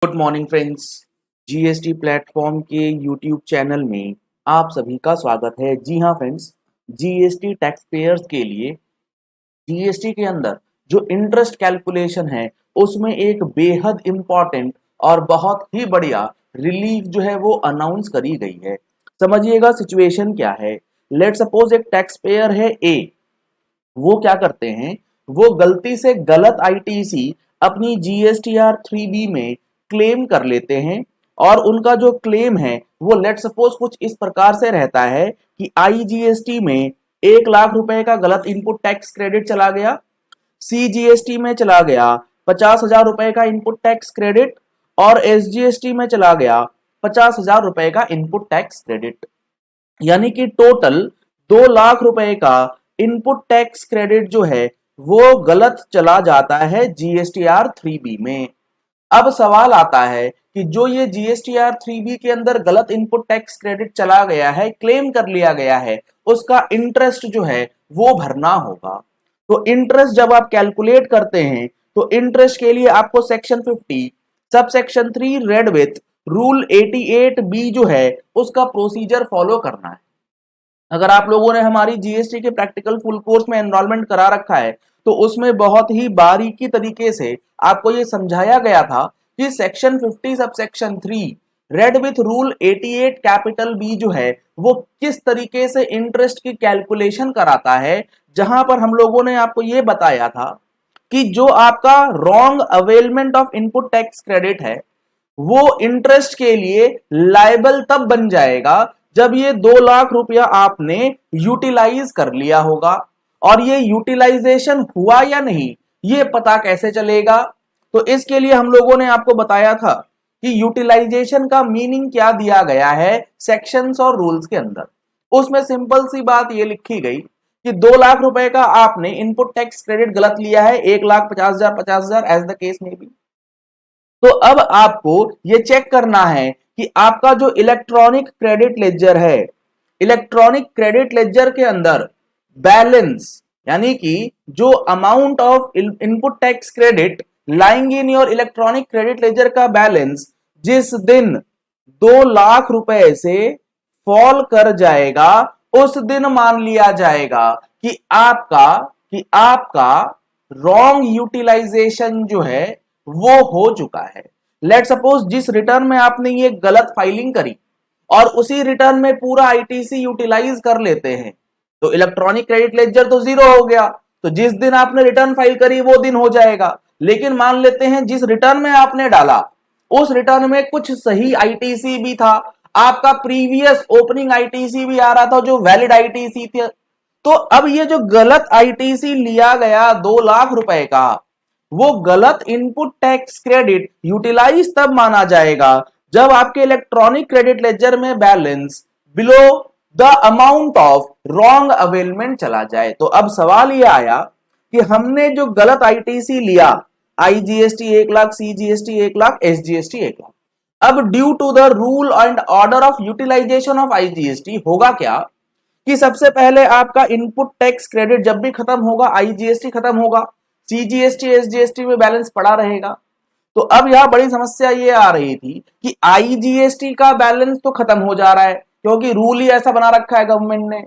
Good morning friends. GST platform के YouTube channel में आप सभी का स्वागत है। जी हाँ फ्रेंड्स, जीएसटी टैक्स पेयर्स के लिए जीएसटी के अंदर जो इंटरेस्ट कैलकुलेशन है उसमें एक बेहद इंपॉर्टेंट और बहुत ही बढ़िया रिलीफ जो है वो अनाउंस करी गई है। समझिएगा सिचुएशन क्या है। लेट सपोज एक टैक्स पेयर है ए, वो क्या करते हैं, वो गलती से गलत आईटीसी अपनी जीएसटीआर 3B में क्लेम कर लेते हैं और उनका जो क्लेम है वो लेट सपोज कुछ इस प्रकार से रहता है कि आईजीएसटी में 1 लाख रुपए का गलत इनपुट टैक्स क्रेडिट चला गया, सीजीएसटी में चला गया 50,000 रुपए का इनपुट टैक्स क्रेडिट और एसजीएसटी में चला गया 50,000 रुपए का इनपुट टैक्स क्रेडिट, यानी कि टोटल 2 लाख रुपए का इनपुट टैक्स क्रेडिट जो है वो गलत चला जाता है जीएसटीआर 3B में। अब सवाल आता है कि जो ये जीएसटीआर 3B के अंदर गलत इनपुट टैक्स क्रेडिट चला गया है, क्लेम कर लिया गया है, उसका इंटरेस्ट जो है वो भरना होगा। तो इंटरेस्ट जब आप कैलकुलेट करते हैं तो इंटरेस्ट के लिए आपको section 50 subsection 3 read with rule 88B जो है उसका प्रोसीजर फॉलो करना है। अगर आप लोगों ने हमारी जीएसटी के प्रैक्टिकल फुल कोर्स में एनरोलमेंट करा रखा है तो उसमें बहुत ही बारीकी तरीके से आपको ये समझाया गया था कि section 50 subsection 3 read with rule 88 capital B जो है वो किस तरीके से इंटरेस्ट की कैलकुलेशन कराता है, जहां पर हम लोगों ने आपको ये बताया था कि जो आपका wrong availment of input tax credit है वो इंटरेस्ट के लिए लायबल तब बन जाएगा जब ये 2 लाख रुपया आपने यूटिलाइज कर लिया होगा। और ये यूटिलाइजेशन हुआ या नहीं ये पता कैसे चलेगा, तो इसके लिए हम लोगों ने आपको बताया था कि यूटिलाइजेशन का मीनिंग क्या दिया गया है सेक्शंस और रूल्स के अंदर। उसमें सिंपल सी बात ये लिखी गई कि 2 लाख रुपए का आपने इनपुट टैक्स क्रेडिट गलत लिया है, 1,50,000 एज द केस में भी। तो अब आपको ये चेक करना है कि आपका जो इलेक्ट्रॉनिक क्रेडिट लेजर है, इलेक्ट्रॉनिक क्रेडिट लेजर के अंदर बैलेंस यानी कि जो amount of input tax credit lying in your electronic credit laser का बैलेंस जिस दिन 2 लाख रुपए से फॉल कर जाएगा उस दिन मान लिया जाएगा कि आपका रॉन्ग यूटिलाइजेशन जो है वो हो चुका है। लेट सपोज जिस रिटर्न में आपने ये गलत फाइलिंग करी और उसी रिटर्न में पूरा आईटीसी यूटिलाइज कर लेते हैं तो इलेक्ट्रॉनिक क्रेडिट लेजर तो जीरो हो गया, तो जिस दिन आपने रिटर्न फाइल करी वो दिन हो जाएगा। लेकिन मान लेते हैं जिस रिटर्न में आपने डाला उस रिटर्न में कुछ सही आईटीसी भी था, आपका प्रीवियस ओपनिंग आईटीसी भी आ रहा था जो वैलिड आईटीसी थे, तो अब ये जो गलत आईटीसी लिया गया 2 लाख रुपए का वो गलत इनपुट टैक्स क्रेडिट यूटिलाइज तब माना जाएगा जब आपके इलेक्ट्रॉनिक क्रेडिट लेजर में balance below the amount of wrong availment चला जाए। तो अब सवाल ये आया कि हमने जो गलत आईटीसी लिया, IGST 1 lakh, CGST 1 lakh, SGST 1 lakh, अब due to the rule and order of utilisation of IGST होगा क्या कि सबसे पहले आपका इनपुट टैक्स क्रेडिट जब भी खत्म होगा आईजीएसटी खत्म होगा, सीजीएसटी एसजीएसटी में बैलेंस पड़ा रहेगा। तो अब यहां बड़ी समस्या ये आ रही थी कि आईजीएसटी का बैलेंस तो खत्म हो जा रहा है क्योंकि रूल ही ऐसा बना रखा है गवर्नमेंट ने,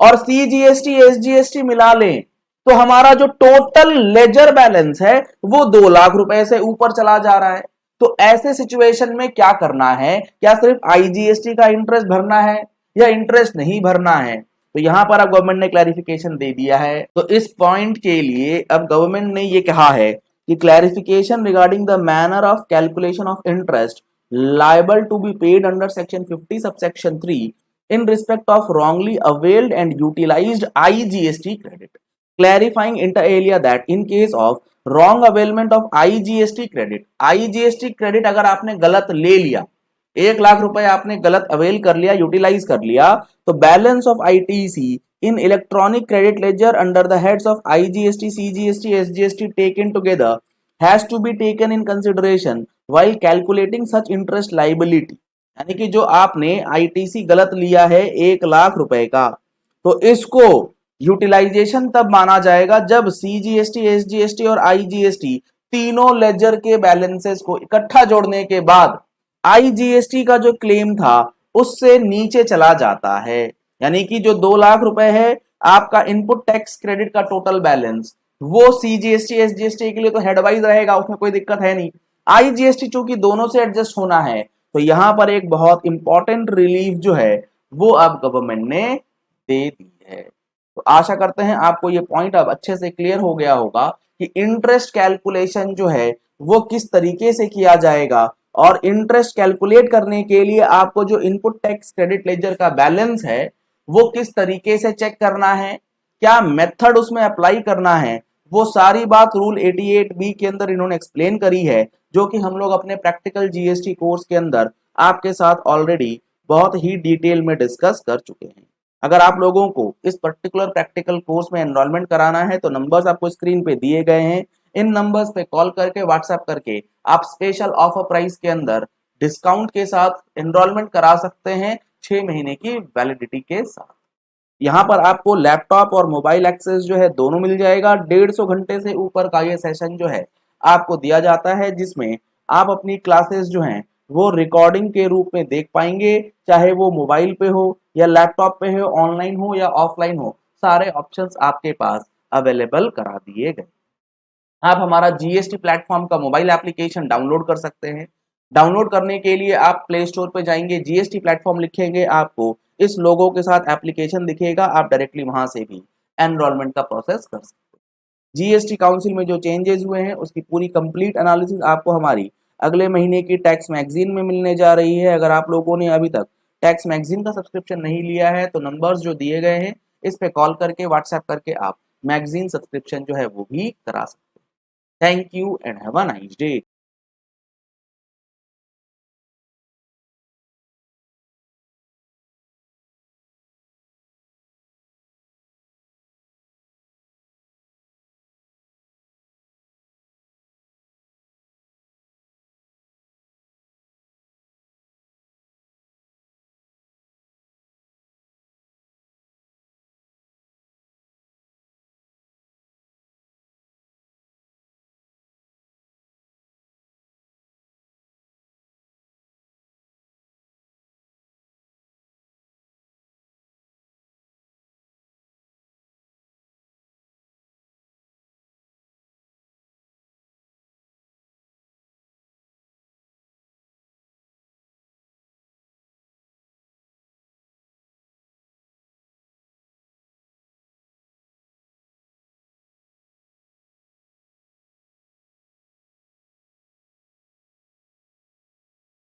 और सीजीएसटी एसजीएसटी मिला लें तो हमारा जो टोटल लेजर बैलेंस है वो 2 लाख रुपए से ऊपर चला जा रहा है। तो ऐसे सिचुएशन में क्या करना है, क्या सिर्फ आईजीएसटी का इंटरेस्ट भरना है या इंटरेस्ट नहीं भरना है? तो यहां पर अब गवर्नमेंट ने क्लैरिफिकेशन दे दिया है। तो इस पॉइंट के लिए अब गवर्नमेंट ने ये कहा है कि clarification regarding the manner of calculation of interest liable to be paid under section 50 subsection 3 in respect of wrongly availed and utilized IGST credit, clarifying inter alia that in case of wrong availment of IGST credit अगर आपने गलत ले लिया, 1 लाख रुपए आपने गलत avail कर लिया, यूटिलाइज कर लिया, तो balance of ITC in electronic credit ledger under the heads of IGST, CGST, SGST taken together has to be taken in consideration while calculating such interest liability. यानी कि जो आपने आईटीसी गलत लिया है 1 लाख रुपए का, तो इसको यूटिलाइजेशन तब माना जाएगा जब सीजीएसटी, एसजीएसटी और आईजीएसटी तीनों लेजर के बैलेंसेस को इकट्ठा जोड़ने के बाद आईजीएसटी का जो क्लेम था उससे नीचे चला जाता है। यानी कि जो 2 लाख रुपए है आपका इनपुट टैक्स क्रेडिट का टोटल बैलेंस, वो सीजीएसटी एसजीएसटी के लिए तो हेडवाइज रहेगा, उसमें कोई दिक्कत है नहीं। आईजीएसटी चूंकि दोनों से एडजस्ट होना है तो यहां पर एक बहुत इंपॉर्टेंट रिलीफ जो है वो अब गवर्नमेंट ने दे दी है। तो आशा करते हैं आपको ये पॉइंट अब अच्छे से क्लियर हो गया होगा कि इंटरेस्ट कैलकुलेशन जो है वो किस तरीके से किया जाएगा, और इंटरेस्ट कैलकुलेट करने के लिए आपको जो इनपुट टैक्स क्रेडिट लेजर का बैलेंस है वो किस तरीके से चेक करना है, क्या मेथड उसमें अप्लाई करना है, वो सारी बात रूल 88B के अंदर इन्होंने एक्सप्लेन करी है, जो कि हम लोग अपने प्रैक्टिकल जीएसटी कोर्स के अंदर आपके साथ ऑलरेडी बहुत ही डिटेल में डिस्कस कर चुके हैं। अगर आप लोगों को इस पर्टिकुलर प्रैक्टिकल कोर्स में एनरोलमेंट कराना है तो नंबर्स आपको स्क्रीन पे दिए गए हैं, इन नंबर्स पे कॉल करके व्हाट्सएप करके आप स्पेशल ऑफर प्राइस के अंदर डिस्काउंट के साथ एनरोलमेंट करा सकते हैं 6 महीने की वैलिडिटी के साथ। यहाँ पर आपको लैपटॉप और मोबाइल एक्सेस जो है दोनों मिल जाएगा। 150 घंटे से ऊपर का ये सेशन जो है आपको दिया जाता है, जिसमें आप अपनी क्लासेस जो हैं वो रिकॉर्डिंग के रूप में देख पाएंगे, चाहे वो मोबाइल पे हो या लैपटॉप पे हो, ऑनलाइन हो या ऑफलाइन हो, सारे ऑप्शंस आपके पास अवेलेबल करा दिए गए। आप हमारा जीएसटी प्लेटफॉर्म का मोबाइल एप्लीकेशन डाउनलोड कर सकते हैं। डाउनलोड करने के लिए आप प्ले स्टोर पे जाएंगे, जीएसटी प्लेटफॉर्म लिखेंगे, आपको इस लोगो के साथ एप्लीकेशन दिखेगा, आप डायरेक्टली वहां से भी एनरोलमेंट का प्रोसेस कर सकते हैं। जीएसटी काउंसिल में जो चेंजेस हुए हैं उसकी पूरी कंप्लीट एनालिसिस आपको हमारी अगले महीने की टैक्स मैगजीन में मिलने जा रही है। अगर आप लोगों ने अभी तक टैक्स मैगजीन का सब्सक्रिप्शन नहीं लिया है तो नंबर्स जो दिए गए हैं इस पे कॉल करके व्हाट्सएप करके आप मैगजीन सब्सक्रिप्शन जो है वो भी करा सकते हैं। Thank you and have a nice day.